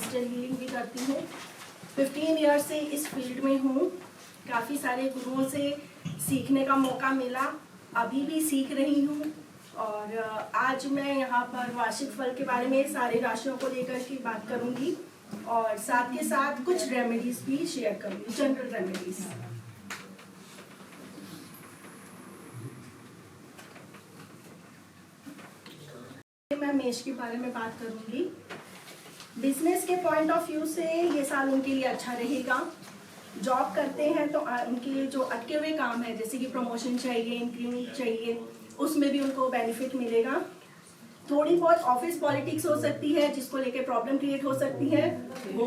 Crystal healing भी करती हूँ। 15 ईयर्स से इस फील्ड में हूँ। काफ़ी सारे गुरुओं से सीखने का मौका मिला, अभी भी सीख रही हूँ। और आज मैं यहाँ पर वार्षिक फल के बारे में सारे राशियों को लेकर के बात करूँगी और साथ के साथ कुछ रेमेडीज भी शेयर करूँगी, जनरल रेमेडीज। मैं मेष के बारे में बात करूँगी। बिजनेस के पॉइंट ऑफ व्यू से ये साल उनके लिए अच्छा रहेगा। जॉब करते हैं तो उनके जो अटके हुए काम है, जैसे कि प्रमोशन चाहिए, इंक्रीमेंट चाहिए, उसमें भी उनको बेनिफिट मिलेगा। थोड़ी बहुत ऑफिस पॉलिटिक्स हो सकती है जिसको लेके प्रॉब्लम क्रिएट हो सकती है, वो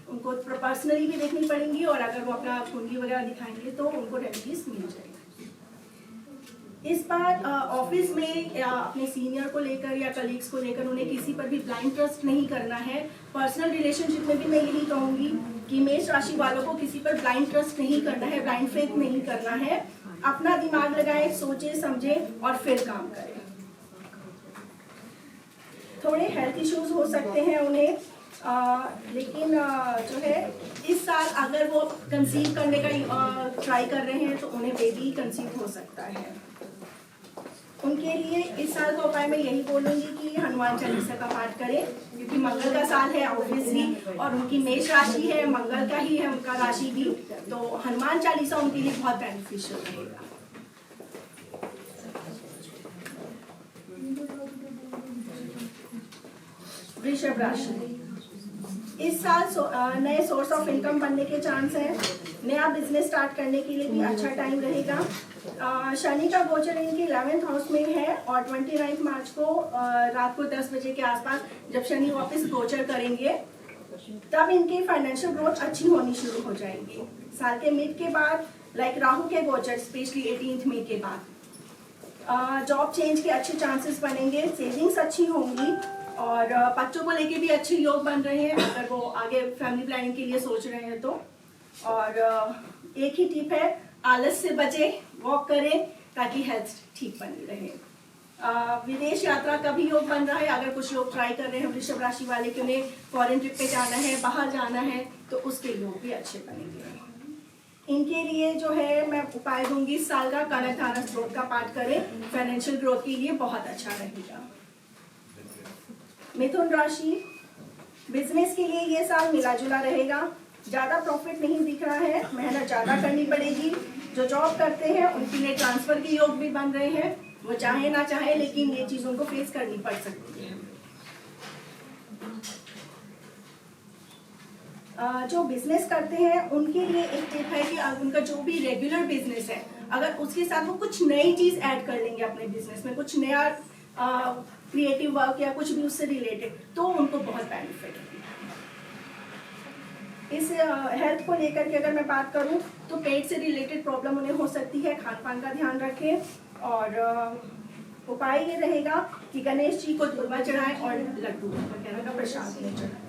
उनको पर्सनली भी देखनी पड़ेंगी और अगर वो अपना कुंडली वगैरह दिखाएंगे तो उनको रेमेडीज मिल जाएगी। इस बार ऑफिस में अपने सीनियर को लेकर या कलीग्स को लेकर उन्हें किसी पर भी ब्लाइंड ट्रस्ट नहीं करना है। पर्सनल रिलेशनशिप में भी मैं यही कहूँगी कि मेष राशि वालों को किसी पर ब्लाइंड ट्रस्ट नहीं करना है, ब्लाइंड फेथ नहीं करना है। अपना दिमाग लगाएं, सोचे समझे और फिर काम करें। थोड़े हेल्थ इश्यूज हो सकते हैं उन्हें, लेकिन जो है इस साल अगर वो कंसीव करने का ट्राई कर रहे हैं तो उन्हें बेबी कंसीव हो सकता है। उनके लिए इस साल का उपाय मैं यही बोलूँगी कि हनुमान चालीसा का पाठ करें, क्योंकि मंगल का साल है ऑब्वियसली, और उनकी मेष राशि है, मंगल का ही है उनका राशि भी, तो हनुमान चालीसा उनके लिए बहुत बेनिफिशियल रहेगा। वृषभ राशि, इस साल नए सोर्स ऑफ इनकम बनने के चांस हैं। नया बिजनेस स्टार्ट करने के लिए भी अच्छा टाइम रहेगा। शनि का गोचर इनके 11th हाउस में है और 29 मार्च को रात को 10 बजे के आसपास जब शनि वापस गोचर करेंगे तब इनकी फाइनेंशियल ग्रोथ अच्छी होनी शुरू हो जाएगी। साल के मिड के बाद लाइक राहु के गोचर स्पेशली 18 मई के बाद जॉब चेंज के अच्छे चांसेस बनेंगे, सेविंग्स अच्छी होंगी और बच्चों को लेके भी अच्छे योग बन रहे हैं अगर वो आगे फैमिली प्लानिंग के लिए सोच रहे हैं तो। और एक ही टिप है, आलस से बचे, वॉक करें ताकि हेल्थ ठीक बनी रहे। विदेश यात्रा का भी योग बन रहा है। अगर कुछ लोग ट्राई कर रहे हैं वृषभ राशि वाले कि उन्हें फॉरेन ट्रिप पे जाना है, बाहर जाना है, तो उसके योग भी अच्छे बनेंगे। इनके लिए जो है मैं उपाय दूंगी इस साल का कनकधारा स्तोत्र का पाठ करें, फाइनेंशियल ग्रोथ के लिए बहुत अच्छा रहेगा। मिथुन राशि, बिजनेस के लिए ये साल मिला जुला रहेगा। ज़्यादा प्रॉफिट नहीं दिख रहा है, मेहनत ज़्यादा करनी पड़ेगी। जो जॉब करते हैं उनके लिए ट्रांसफर के योग भी बन रहे हैं, वो चाहे ना चाहे लेकिन ये चीज़ उनको फेस करनी पड़ सकती है। जो बिजनेस करते हैं उनके लिए एक टिप है कि उनका जो भी रेगुलर बिजनेस है अगर उसके साथ वो कुछ नई चीज़ ऐड कर लेंगे अपने बिजनेस में, कुछ नया क्रिएटिव वर्क या कुछ भी उससे रिलेटेड, तो उनको बहुत बेनिफिट है। इस हेल्थ को लेकर के अगर मैं बात करूं तो पेट से रिलेटेड प्रॉब्लम उन्हें हो सकती है, खान पान का ध्यान रखें और उपाय ये रहेगा कि गणेश जी को दूर्वा चढ़ाएं और लड्डू वगैरह का प्रसाद में चढ़ाएं।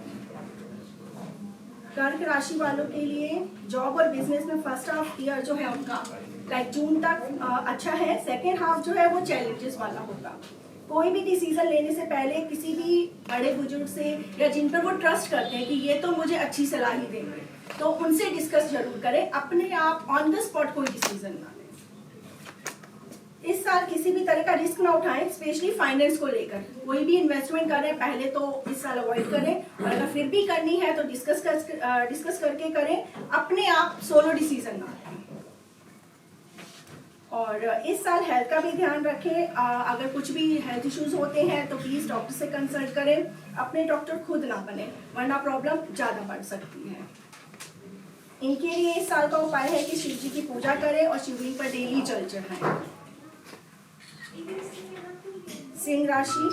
कर्क राशि वालों के लिए जॉब और बिजनेस में फर्स्ट हाफ ईयर जो है उनका लाइक जून तक अच्छा है, सेकेंड हाफ जो है वो चैलेंजेस वाला होगा। कोई भी डिसीजन लेने से पहले किसी भी बड़े बुजुर्ग से या जिन पर वो ट्रस्ट करते हैं कि ये तो मुझे अच्छी सलाह ही देंगे, तो उनसे डिस्कस जरूर करें। अपने आप ऑन द स्पॉट कोई डिसीजन ना लें। इस साल किसी भी तरह का रिस्क ना उठाएं, स्पेशली फाइनेंस को लेकर। कोई भी इन्वेस्टमेंट करें पहले तो इस साल अवॉइड करें और अगर फिर भी करनी है तो डिस्कस करके करें, अपने आप सोलो डिसीजन ना लें। और इस साल हेल्थ का भी ध्यान रखें। अगर कुछ भी हेल्थ इश्यूज होते हैं तो प्लीज डॉक्टर से कंसल्ट करें, अपने डॉक्टर खुद ना बने वरना प्रॉब्लम ज्यादा बढ़ सकती है। इनके लिए इस साल का उपाय है कि शिव जी की पूजा करें और शिवलिंग पर डेली जल चढ़ाएं। सिंह राशि,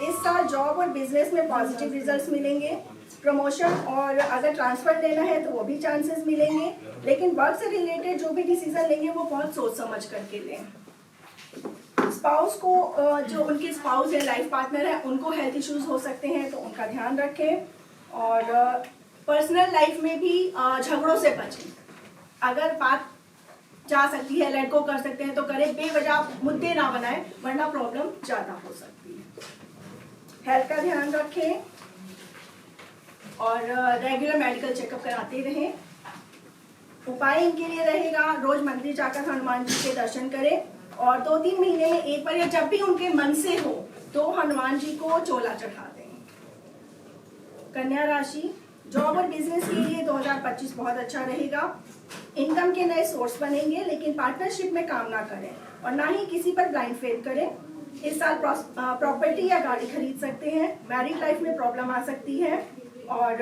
इस साल जॉब और बिजनेस में पॉजिटिव रिजल्ट्स मिलेंगे। प्रमोशन और अगर ट्रांसफर लेना है तो वो भी चांसेस मिलेंगे, लेकिन वर्क से रिलेटेड जो भी डिसीजन लेंगे वो बहुत सोच समझ करके लें। स्पाउस को जो उनके स्पाउस है, लाइफ पार्टनर है, उनको हेल्थ इश्यूज हो सकते हैं तो उनका ध्यान रखें। और पर्सनल लाइफ में भी झगड़ों से बचें। अगर बात जा सकती है, लेट गो कर सकते हैं तो करें, बेवजह मुद्दे ना बनाएं वरना प्रॉब्लम ज्यादा हो सकती है। हेल्थ का ध्यान रखें। और रेगुलर मेडिकल चेकअप कराते रहें। उपाय इनके लिए रहेगा रोज मंदिर जाकर हनुमान जी के दर्शन करें और 2-3 महीने में एक बार या जब भी उनके मन से हो तो हनुमान जी को चोला चढ़ा दें। कन्या राशि, जॉब और बिजनेस के लिए 2025 बहुत अच्छा रहेगा। इनकम के नए सोर्स बनेंगे, लेकिन पार्टनरशिप में काम ना करें और ना ही किसी पर ब्लाइंड फेल करें। इस साल प्रॉपर्टी या गाड़ी खरीद सकते हैं। मैरिड लाइफ में प्रॉब्लम आ सकती है और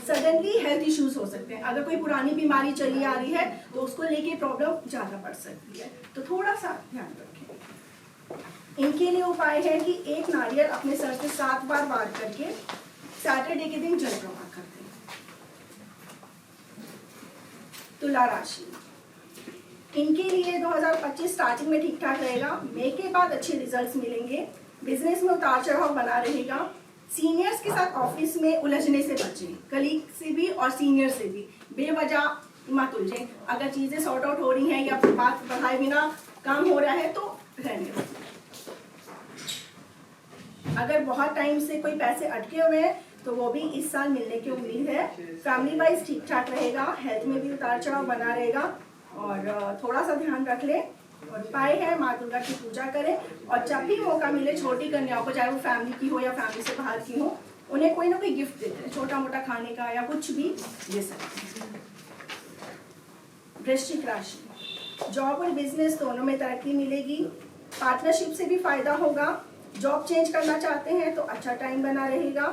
सडनली हेल्थ इश्यूज हो सकते हैं। अगर कोई पुरानी बीमारी चली आ रही है तो उसको लेके प्रॉब्लम ज़्यादा बढ़ सकती है, तो थोड़ा सा ध्यान रखें। इनके लिए उपाय है कि एक नारियल अपने सर से 7 बार वार करके सैटरडे के दिन जल प्रवाह कर दें। तुला राशि, इनके लिए 2025 स्टार्टिंग में ठीक ठाक रहेगा। मई के बाद अच्छे रिजल्ट्स मिलेंगे। बिजनेस में उतार चढ़ाव बना रहेगा। सीनियर्स के साथ ऑफिस में उलझने से बचें, कलीग से भी और सीनियर से भी बेवजह मत उलझें। अगर चीजें सॉर्ट आउट हो रही हैं या बात बढ़ाए बिना काम हो रहा है तो रहने दो। अगर बहुत टाइम से कोई पैसे अटके हुए हैं तो वो भी इस साल मिलने की उम्मीद है। फैमिली वाइज ठीक ठाक रहेगा। हेल्थ में भी उतार चढ़ाव बना रहेगा और थोड़ा सा ध्यान रख लें। और उपाय है माँ दुर्गा की पूजा करें और जब भी मौका मिले छोटी कन्याओं को, चाहे वो फैमिली की हो या फैमिली से बाहर की हो, उन्हें कोई ना कोई गिफ्ट देते हैं, छोटा मोटा खाने का या कुछ भी दे सकते हैं। वृश्चिक राशि, जॉब और बिजनेस दोनों में तरक्की मिलेगी। पार्टनरशिप से भी फायदा होगा। जॉब चेंज करना चाहते हैं तो अच्छा टाइम बना रहेगा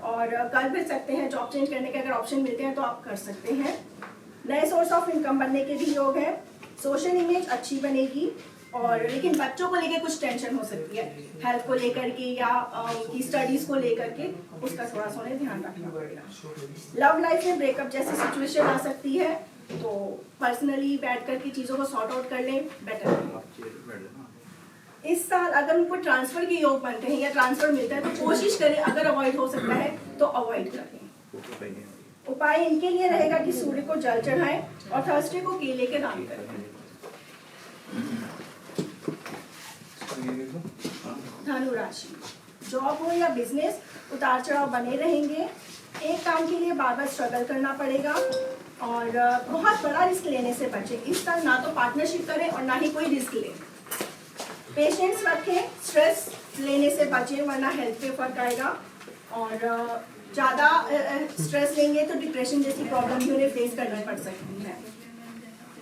और कर भी सकते हैं। जॉब चेंज करने के अगर ऑप्शन मिलते हैं तो आप कर सकते हैं। नए सोर्स ऑफ इनकम बनने के भी योग है। सोशल इमेज अच्छी बनेगी और लेकिन बच्चों को लेकर कुछ टेंशन हो सकती है, हेल्थ को लेकर के या उनकी स्टडीज को लेकर के, उसका थोड़ा सा उन्हें ध्यान रखना पड़ेगा। लव लाइफ में ब्रेकअप जैसी सिचुएशन आ सकती है तो पर्सनली बैठ करके चीज़ों को सॉर्ट आउट कर लें, बेटर। इस साल अगर उनको ट्रांसफर के योग बनते हैं या ट्रांसफर मिलता है तो कोशिश करें, अगर अवॉइड हो सकता है तो अवॉइड करें। उपाय इनके लिए रहेगा कि सूर्य को जल चढ़ाएं और थर्सडे को केले के दान करें। धनु राशि, जॉब हो या बिजनेस उतार चढ़ाव बने रहेंगे। एक काम के लिए बार बार स्ट्रगल करना पड़ेगा और बहुत बड़ा रिस्क लेने से बचें। इस साल ना तो पार्टनरशिप करें और ना ही कोई रिस्क लें। पेशेंस रखें, स्ट्रेस लेने से बचें वरना हेल्थ पे फर्क आएगा और ज़्यादा स्ट्रेस लेंगे तो डिप्रेशन जैसी प्रॉब्लम भी उन्हें फेस करनी पड़ सकती है।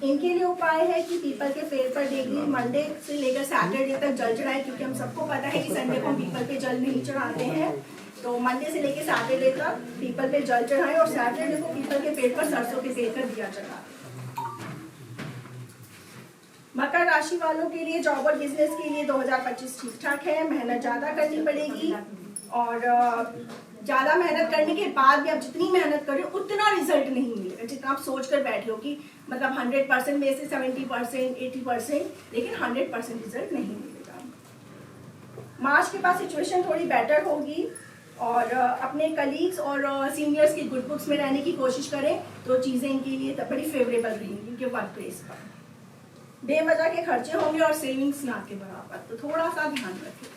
इनके लिए उपाय है कि पीपल के पेड़ पर डेली मंडे से लेकर सैटरडे तक जल चढ़ाएं, क्योंकि हम सबको पता है कि संडे को हम पीपल पे जल नहीं चढ़ाते हैं। तो मंडे से लेकर सैटरडे तक पीपल पे जल चढ़ाएं और सैटरडे को पीपल के पेड़ पर सरसों के तेल का दिया चढ़ाएं। मकर राशि वालों के लिए जॉब और बिजनेस के लिए 2025 ठीक ठाक है। मेहनत ज़्यादा करनी पड़ेगी और ज़्यादा मेहनत करने के बाद भी आप जितनी मेहनत करें उतना रिजल्ट नहीं मिलेगा जितना आप सोच कर बैठे हो कि मतलब 100% में से 70%, 80%, लेकिन 100% रिजल्ट नहीं मिलेगा। मार्च के बाद सिचुएशन थोड़ी बेटर होगी और अपने कलीग्स और सीनियर्स की गुड बुक्स में रहने की कोशिश करें तो चीज़ें इनके लिए बड़ी फेवरेबल रहेंगी इनके वर्क प्लेस पर। बेवजह के खर्चे होंगे और सेविंग्स ना के बराबर, तो थोड़ा सा ध्यान रखें।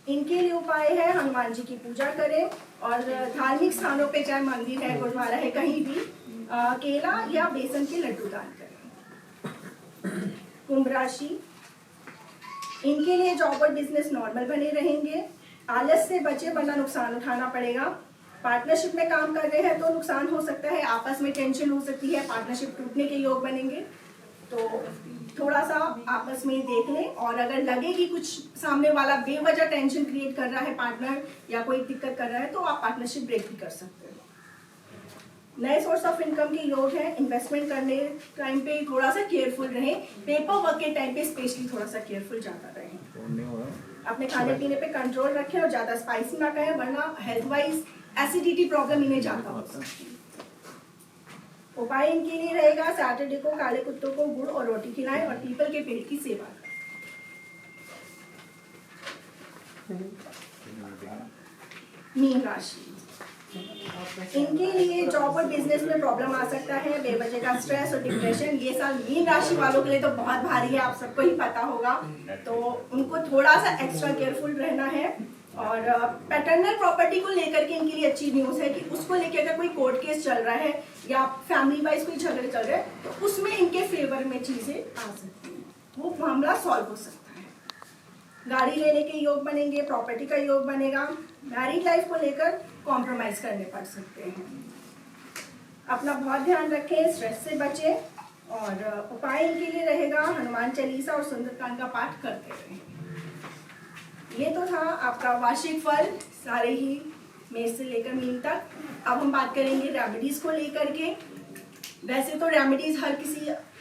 इनके लिए उपाय है हनुमान जी की पूजा करें और धार्मिक स्थानों पे, चाहे मंदिर है, गुरुद्वारा है, कहीं भी केला या बेसन के लड्डू दान करें। कुंभ राशि, इनके लिए जॉब और बिजनेस नॉर्मल बने रहेंगे। आलस से बचे वरना नुकसान उठाना पड़ेगा। पार्टनरशिप में काम कर रहे हैं तो नुकसान हो सकता है, आपस में टेंशन हो सकती है, पार्टनरशिप टूटने के योग बनेंगे, तो थोड़ा सा आपस में देख लें। और अगर लगे कि कुछ सामने वाला बेवजह टेंशन क्रिएट कर रहा है पार्टनर या कोई दिक्कत कर रहा है तो आप पार्टनरशिप ब्रेक भी कर सकते हैं। नए सोर्स ऑफ इनकम के योग है। इन्वेस्टमेंट करने टाइम पे थोड़ा सा केयरफुल रहें। पेपर वर्क के टाइम पे स्पेशली थोड़ा सा केयरफुल ज़्यादा रहें। अपने खाने पीने पे कंट्रोल रखें और ज़्यादा स्पाइसी ना खाएं वरना हेल्थ वाइज एसिडिटी प्रॉब्लम इन्हें ज़्यादा हो सकती है। उपाय इनके लिए रहेगा सैटरडे को काले कुत्तों को गुड़ और रोटी खिलाएं और पीपल के पेड़ की सेवा करें। मीन राशि, इनके लिए जॉब और बिजनेस में प्रॉब्लम आ सकता है, बेवजह का स्ट्रेस और डिप्रेशन। ये साल मीन राशि वालों के लिए तो बहुत भारी है, आप सबको ही पता होगा, तो उनको थोड़ा सा एक्स्ट्रा केयरफुल रहना है। और पैटर्नल प्रॉपर्टी को लेकर के इनके लिए अच्छी न्यूज़ है कि उसको लेकर अगर कोई कोर्ट केस चल रहा है या फैमिली वाइज कोई झगड़े चल रहे हैं तो उसमें इनके फेवर में चीज़ें आ सकती हैं, वो मामला सॉल्व हो सकता है। गाड़ी लेने के योग बनेंगे, प्रॉपर्टी का योग बनेगा, मैरिड लाइफ को लेकर कॉम्प्रोमाइज़ करने पड़ सकते हैं। अपना बहुत ध्यान रखें, स्ट्रेस से बचें और उपाय इनके लिए रहेगा हनुमान चालीसा और सुंदरकांड का पाठ करते रहें। ये तो था आपका वार्षिक फल सारे ही मेष से लेकर मीन तक। अब हम बात करेंगे रेमेडीज को लेकर के। वैसे तो रेमेडीज हर किसी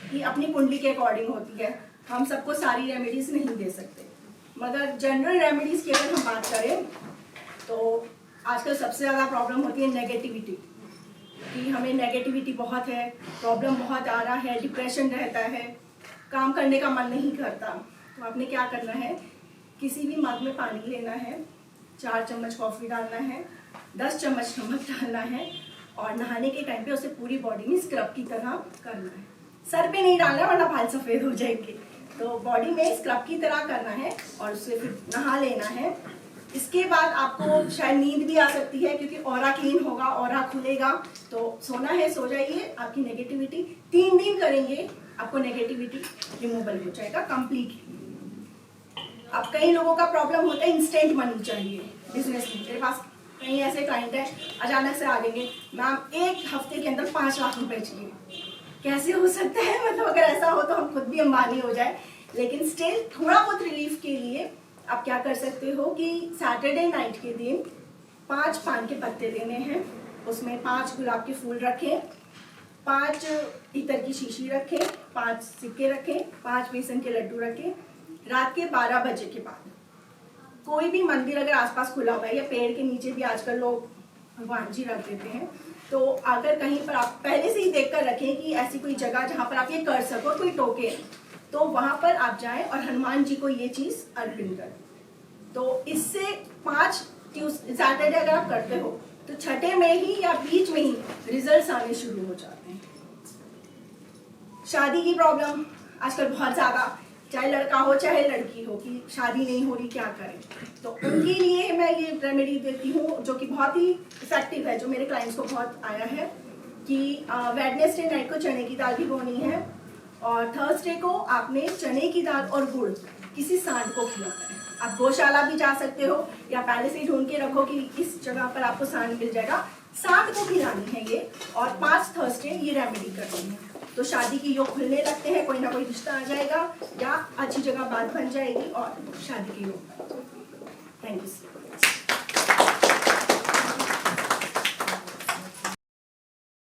की अपनी कुंडली के अकॉर्डिंग होती है, हम सबको सारी रेमेडीज नहीं दे सकते, मगर जनरल रेमेडीज की अगर हम बात करें तो आजकल सबसे ज़्यादा प्रॉब्लम होती है नेगेटिविटी, कि हमें नेगेटिविटी बहुत है, प्रॉब्लम बहुत आ रहा है, डिप्रेशन रहता है, काम करने का मन नहीं करता। तो आपने क्या करना है, किसी भी मग में पानी लेना है, 4 चम्मच कॉफ़ी डालना है, 10 चम्मच नमक डालना है और नहाने के टाइम पे उसे पूरी बॉडी में स्क्रब की तरह करना है। सर पे नहीं डालना वरना बाल सफ़ेद हो जाएंगे, तो बॉडी में स्क्रब की तरह करना है और उससे फिर नहा लेना है। इसके बाद आपको शायद नींद भी आ सकती है क्योंकि ऑरा क्लीन होगा, ऑरा खुलेगा, तो सोना है सो जाइए। आपकी नेगेटिविटी 3 दिन करेंगे, आपको नेगेटिविटी रिमूवल हो जाएगा कंप्लीटली। अब कई लोगों का प्रॉब्लम होता है इंस्टेंट मनी चाहिए बिजनेस में। मेरे पास कई ऐसे क्लाइंट हैं अचानक से आ जाएंगे, मैम 1 हफ्ते के अंदर 5 लाख रुपए चाहिए। कैसे हो सकता है, मतलब अगर ऐसा हो तो हम खुद भी अंबानी हो जाए। लेकिन स्टिल थोड़ा बहुत रिलीफ के लिए आप क्या कर सकते हो कि सैटरडे नाइट के दिन 5 पान के पत्ते लेने हैं, उसमें 5 गुलाब के फूल रखें, 5 इत्र की शीशी रखें, 5 सिक्के रखें, 5 बेसन के लड्डू रखें। रात के 12 बजे के बाद कोई भी मंदिर अगर आसपास खुला हुआ है या पेड़ के नीचे भी आजकल लोग भगवान जी रख देते हैं, तो अगर कहीं पर आप पहले से ही देखकर रखें कि ऐसी कोई जगह जहाँ पर आप ये कर सको, कोई टोके, तो वहाँ पर आप जाएं और हनुमान जी को ये चीज़ अर्पित करें। तो इससे 5 सैटरडे अगर आप करते हो तो छठे में ही या बीच में ही रिजल्ट्स आने शुरू हो जाते हैं। शादी की प्रॉब्लम आजकल बहुत ज़्यादा, चाहे लड़का हो चाहे लड़की हो, कि शादी नहीं हो रही, क्या करें, तो उनके लिए मैं ये रेमेडी देती हूँ जो कि बहुत ही इफेक्टिव है, जो मेरे क्लाइंट्स को बहुत आया है कि वेडनेसडे नाइट को चने की दाल भिगोनी है और थर्सडे को आपने चने की दाल और गुड़ किसी सांड को खिलाना है। आप गौशाला भी जा सकते हो या पहले से ही ढूंढ के रखो कि इस जगह पर आपको सांड मिल जाएगा, सांड को खिलानी है ये, और 5 थर्सडे ये रेमेडी करनी है। तो शादी की योग खुलने लगते हैं, कोई ना कोई रिश्ता आ जाएगा या अच्छी जगह बात बन जाएगी और शादी की योग। Thank you.